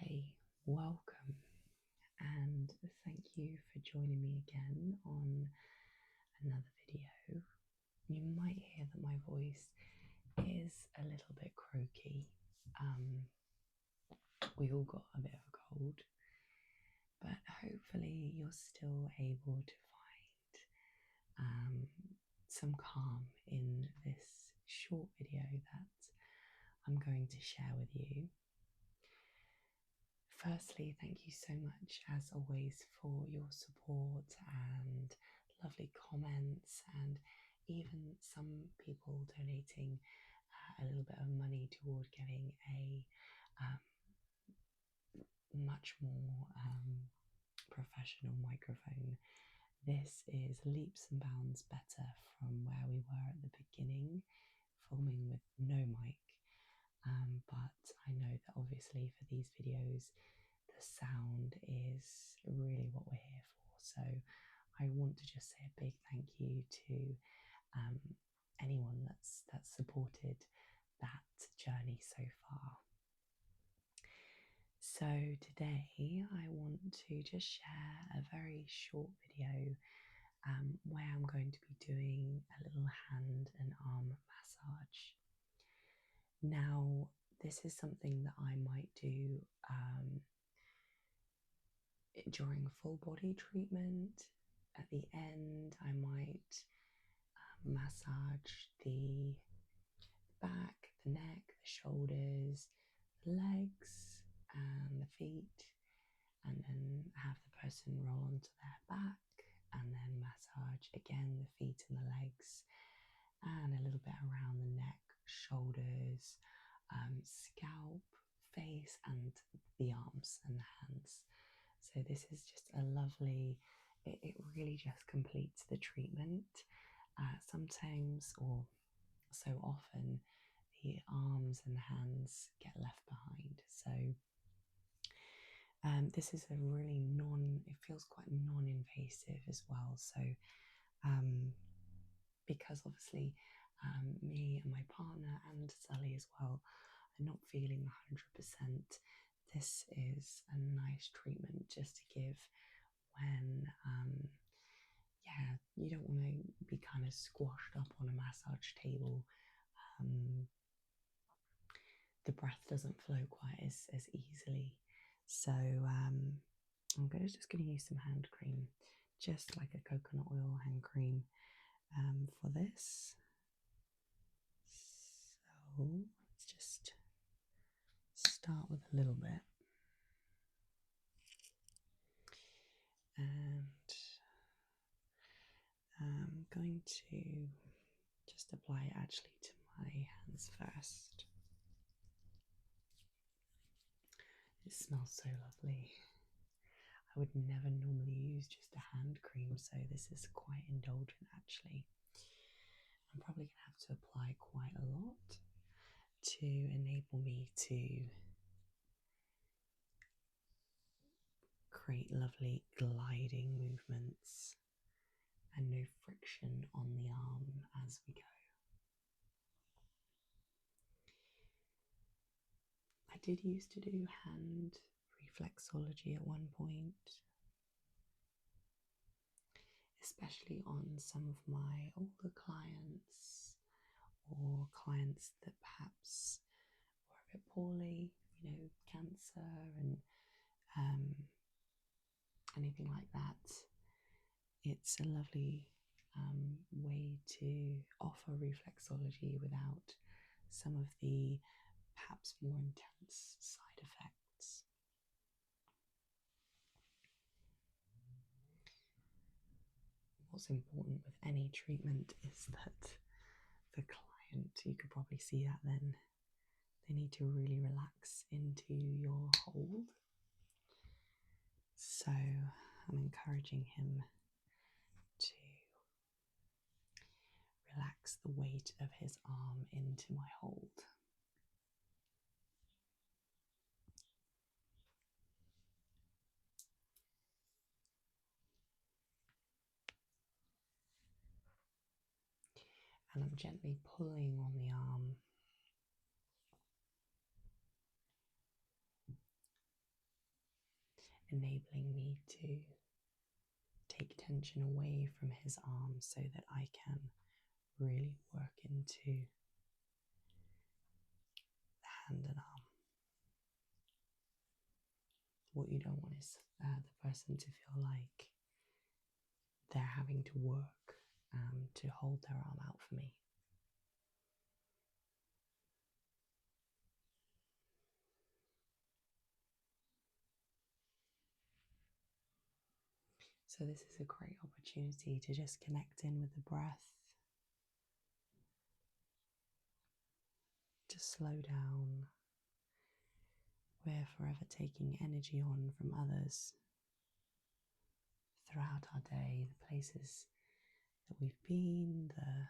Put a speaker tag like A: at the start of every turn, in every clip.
A: Okay, welcome and thank you for joining me again on another video. You might hear that my voice is a little bit croaky. We've all got a bit of a cold, but hopefully you're still able to find some calm in this short video that I'm going to share with you. Firstly, thank you so much, as always, for your support and lovely comments, and even some people donating a little bit of money toward getting a much more professional microphone. This is leaps and bounds better from where we were at the beginning, filming with no mic. But I know that obviously for these videos, the sound is really what we're here for. So I want to just say a big thank you to anyone that's supported that journey so far. So today I want to just share a very short video where I'm going to be doing a little hand and arm massage. Now, this is something that I might do during full body treatment. At the end, I might massage the back, the neck, the shoulders, the legs, and the feet, and then have the person roll onto their back, and then massage again the feet and the legs, and a little bit around the neck, shoulders, scalp, face, and the arms and the hands. So this is just a lovely, it really just completes the treatment. Sometimes, or so often, the arms and hands get left behind. So this is a really it feels quite non-invasive as well. So because obviously me and my partner and Sally as well are not feeling 100%, this is a nice treatment just to give when you don't want to be kind of squashed up on a massage table. The breath doesn't flow quite as easily. So I'm just going to use some hand cream, just like a coconut oil hand cream for this. So let's just start with a little bit. And I'm going to just apply it actually to my hands first. It smells so lovely. I would never normally use just a hand cream, so this is quite indulgent actually. I'm probably going to have to apply quite a lot to enable me to create lovely gliding movements and no friction on the arm as we go. I did used to do hand reflexology at one point, especially on some of my older clients or clients that perhaps were a bit poorly, cancer and anything like that. It's a lovely way to offer reflexology without some of the perhaps more intense side effects. What's important with any treatment is that the client, you could probably see that then, they need to really relax into your hold. So I'm encouraging him to relax the weight of his arm into my hold. And I'm gently pulling on the arm. enabling me to take tension away from his arms so that I can really work into the hand and arm. What you don't want is the person to feel like they're having to work to hold their arm out for me. So this is a great opportunity to just connect in with the breath, to slow down. We're forever taking energy on from others throughout our day, the places that we've been, the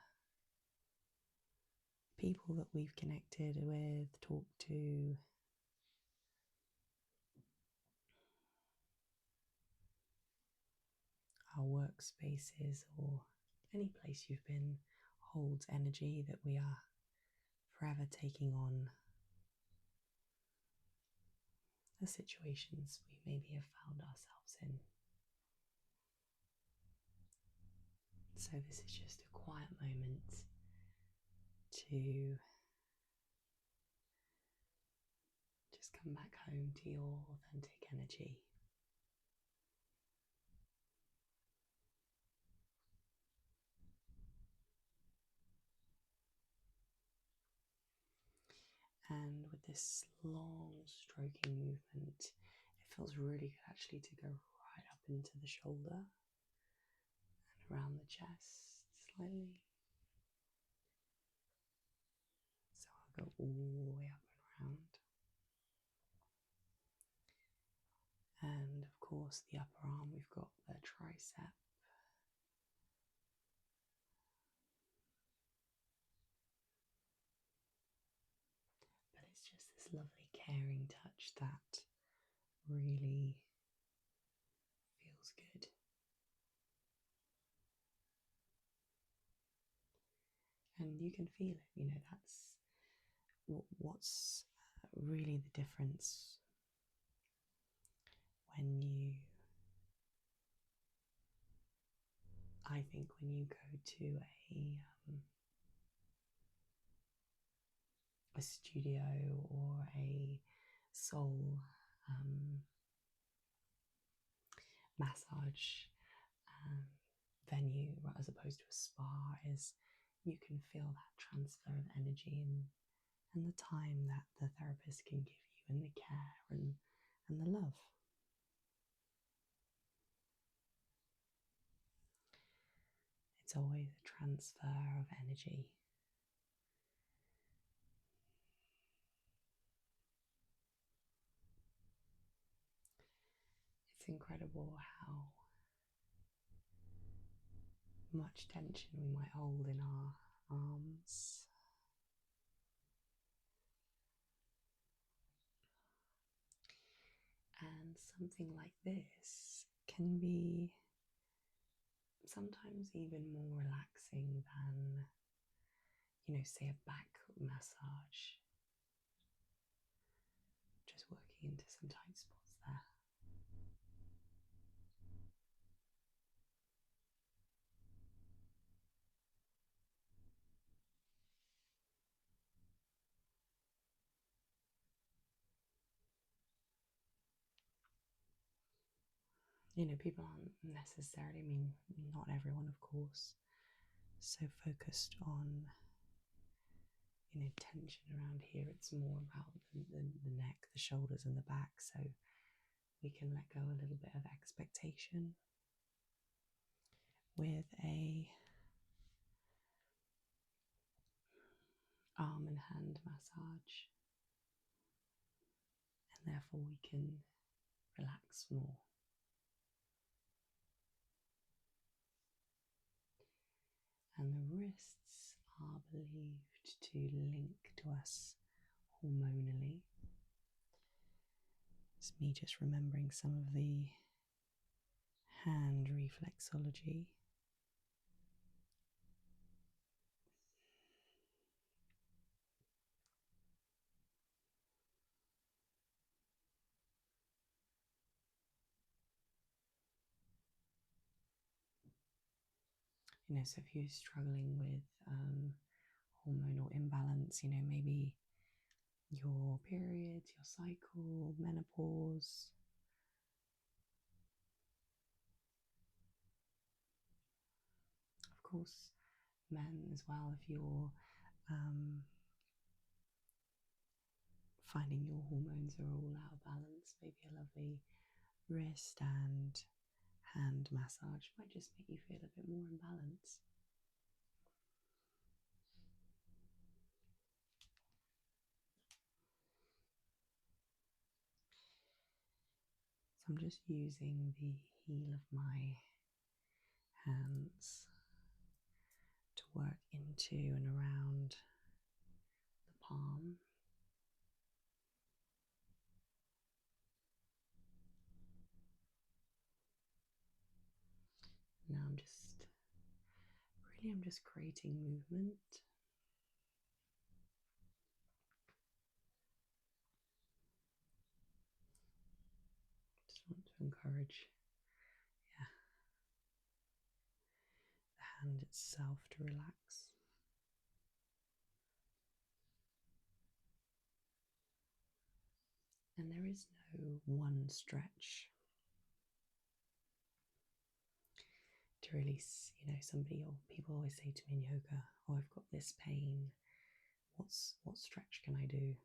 A: people that we've connected with, talked to. Our workspaces or any place you've been holds energy that we are forever taking on the situations we maybe have found ourselves in. So this is just a quiet moment to just come back home to your authentic energy. And with this long stroking movement, it feels really good actually to go right up into the shoulder and around the chest slightly. So I'll go all the way up and around. And of course the upper arm, we've got the tricep. But it's just this lovely caring touch that really feels good. And you can feel it, that's what's really the difference I think when you go to a studio or a soul massage venue as opposed to a spa is you can feel that transfer of energy and the time that the therapist can give you and the care and the love. It's always a transfer of energy. It's incredible how much tension we might hold in our arms. And something like this can be sometimes even more relaxing than, say a back massage. Just working into some tight spots there. People aren't necessarily, not everyone, of course, so focused on, tension around here. It's more about the neck, the shoulders, and the back, so we can let go a little bit of expectation with a arm and hand massage, and therefore we can relax more. And the wrists are believed to link to us hormonally. It's me just remembering some of the hand reflexology. So if you're struggling with hormonal imbalance, maybe your periods, your cycle, menopause. Of course, men as well, if you're finding your hormones are all out of balance, maybe a lovely wrist and hand massage might just make you feel a bit more in balance. So I'm just using the heel of my hands to work into and around the palm. Now I'm just creating movement. Just want to encourage, the hand itself to relax. And there is no one stretch to release. Somebody or people always say to me in yoga, "Oh, I've got this pain. What stretch can I do?"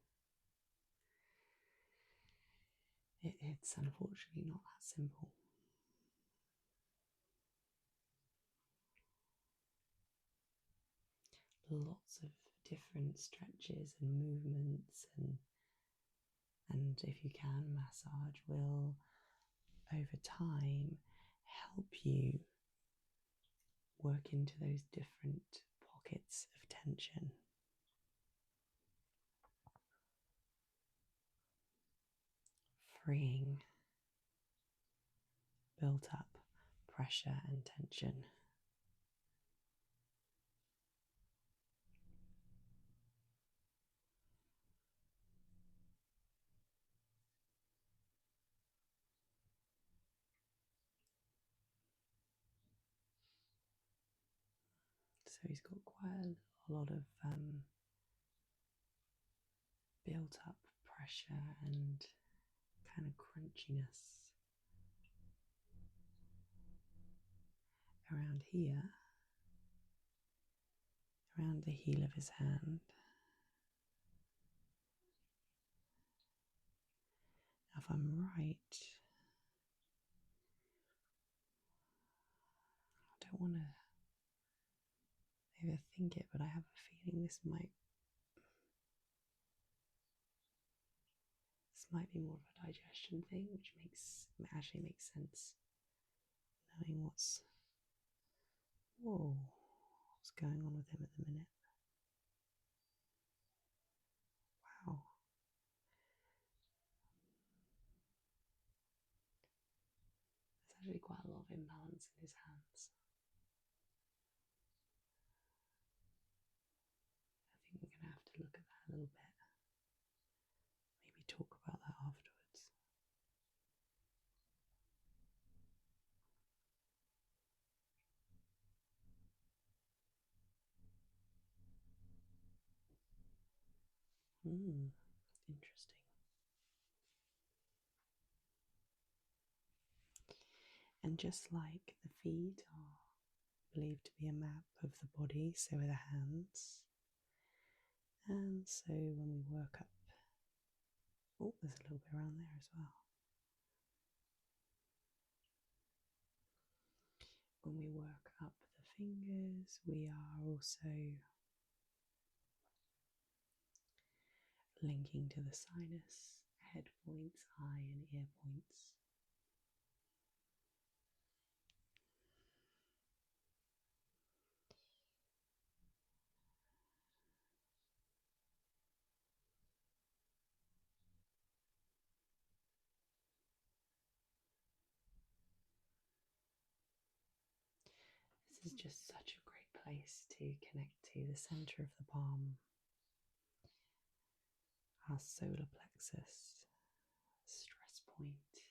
A: It's unfortunately not that simple. Lots of different stretches and movements, and if you can, massage will over time help you work into those different pockets of tension. Freeing built up pressure and tension. So he's got quite a lot of built up pressure and kind of crunchiness around here, around the heel of his hand. Now, if I'm right, I don't want to overthink it, but I have a feeling this might be more of a digestion thing, which actually makes sense, knowing what's going on with him at the minute. Wow. There's actually quite a lot of imbalance in his hands. I think we're going to have to look at that a little bit. Maybe talk about that afterwards. Interesting. And just like the feet are believed to be a map of the body, so are the hands. And so when we work up, there's a little bit around there as well. When we work up the fingers, we are also linking to the sinus, head points, eye and ear points. This is just such a great place to connect to the center of the palm, our solar plexus, stress point.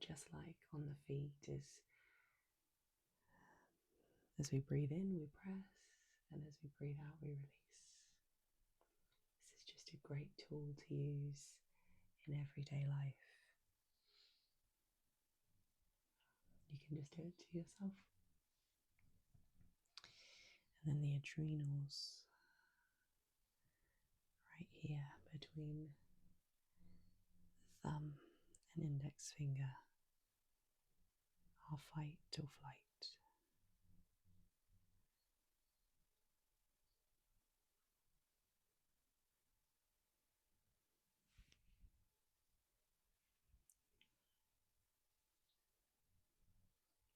A: And just like on the feet, is as we breathe in, we press, and as we breathe out, we release. This is just a great tool to use in everyday life. You can just do it to yourself. And then the adrenals, right here between the thumb and index finger, our fight or flight.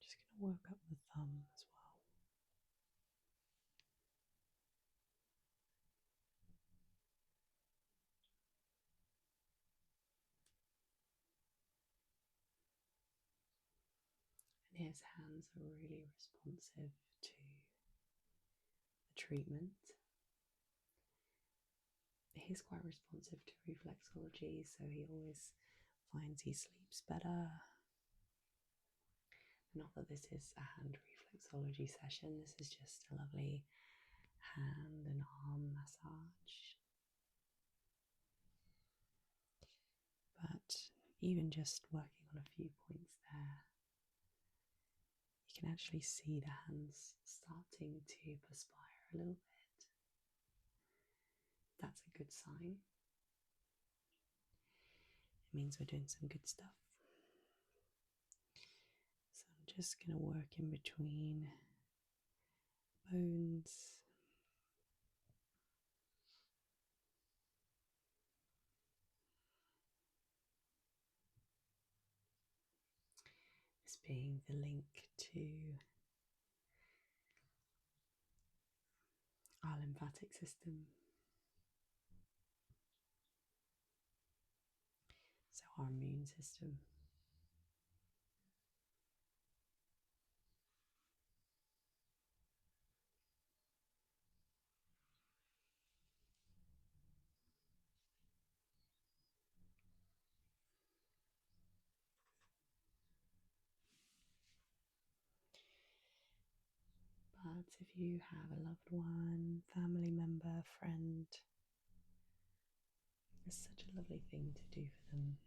A: Just going to work up the thumb as well. And his hands are really responsive to the treatment. He's quite responsive to reflexology, so he always finds he sleeps better. Not that this is a hand reflexology session, this is just a lovely hand and arm massage. But even just working on a few points there, you can actually see the hands starting to perspire a little bit. That's a good sign. It means we're doing some good stuff. So I'm just going to work in between bones. This being the link to our lymphatic system. So our immune system. But if you have a loved one, family member, friend, it's such a lovely thing to do for them.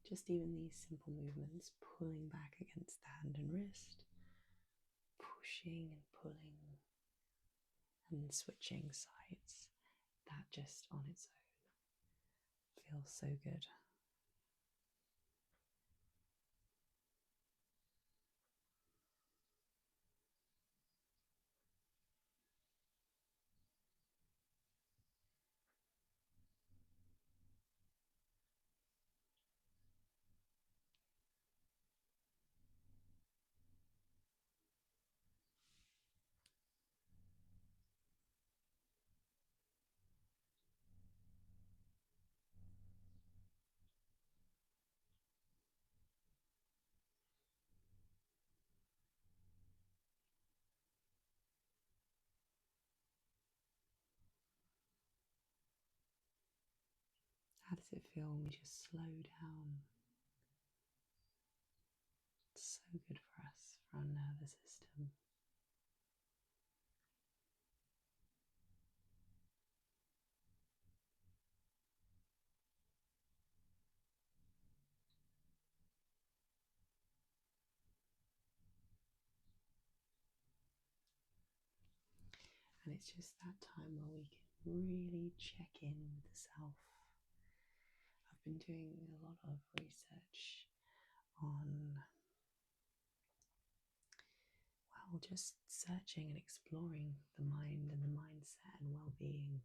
A: Just even these simple movements, pulling back against the hand and wrist, pushing and pulling and switching sides, that just on its own feels so good. How does it feel when we just slow down? It's so good for us, for our nervous system. And it's just that time where we can really check in with the self. I've been doing a lot of research on, well, just searching and exploring the mind and the mindset and well-being.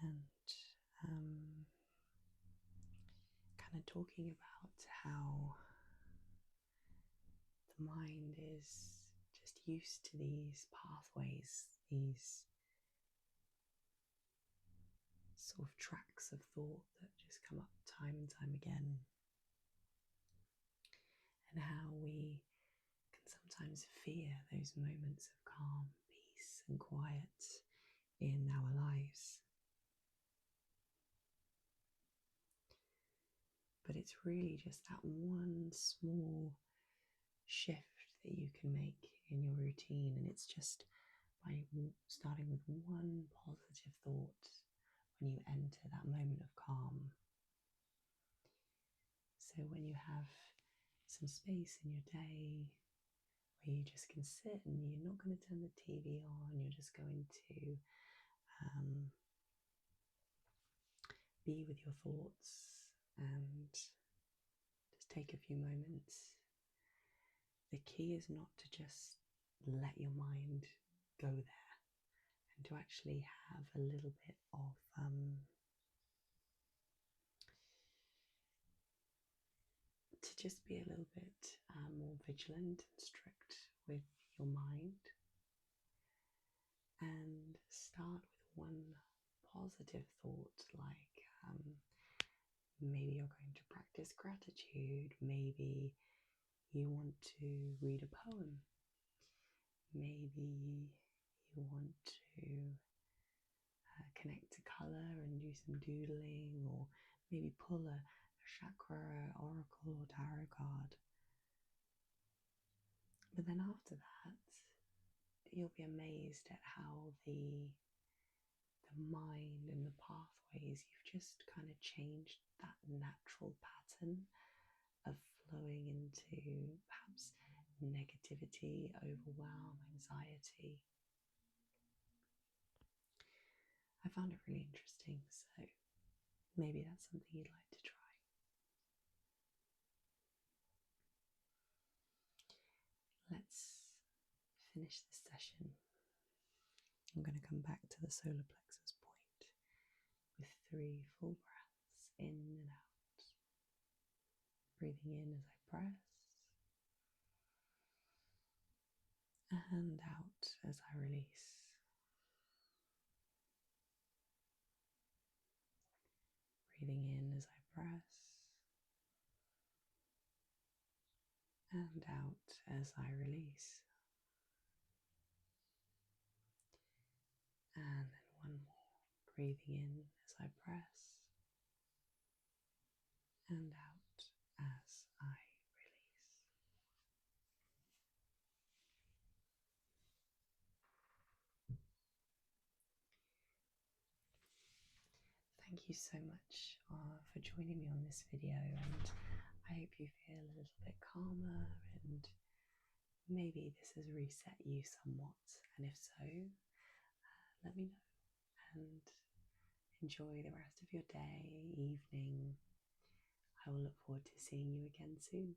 A: And kind of talking about how the mind is just used to these pathways, these sort of tracks of thought that just come up time and time again, and how we can sometimes fear those moments of calm, peace and quiet in our lives. but it's really just that one small shift that you can make in your routine, and it's just by starting with one positive thought when you enter that moment of calm. So when you have some space in your day where you just can sit and you're not going to turn the TV on, you're just going to be with your thoughts and just take a few moments. The key is not to just let your mind go there, and to actually have a little bit of to just be a little bit more vigilant and strict with your mind, and start with one positive thought, like maybe you're going to practice gratitude, maybe you want to read a poem, maybe you want to connect to colour and do some doodling, or maybe pull a chakra, oracle or tarot card. But then after that, you'll be amazed at how the mind and the pathways, you've just kind of changed that natural pattern of flowing into perhaps negativity, overwhelm, anxiety. I found it really interesting, so maybe that's something you'd like to try. Let's finish this session. I'm going to come back to the solar plexus point with 3 full breaths in and out. Breathing in as I press, and out as I release. Breathing in as I press, and out as I release. And then one more. Breathing in as I press, and out as I release. Thank you so much for joining me on this video, and I hope you feel a little bit calmer, and maybe this has reset you somewhat, and if so, let me know, and enjoy the rest of your day, evening. I will look forward to seeing you again soon.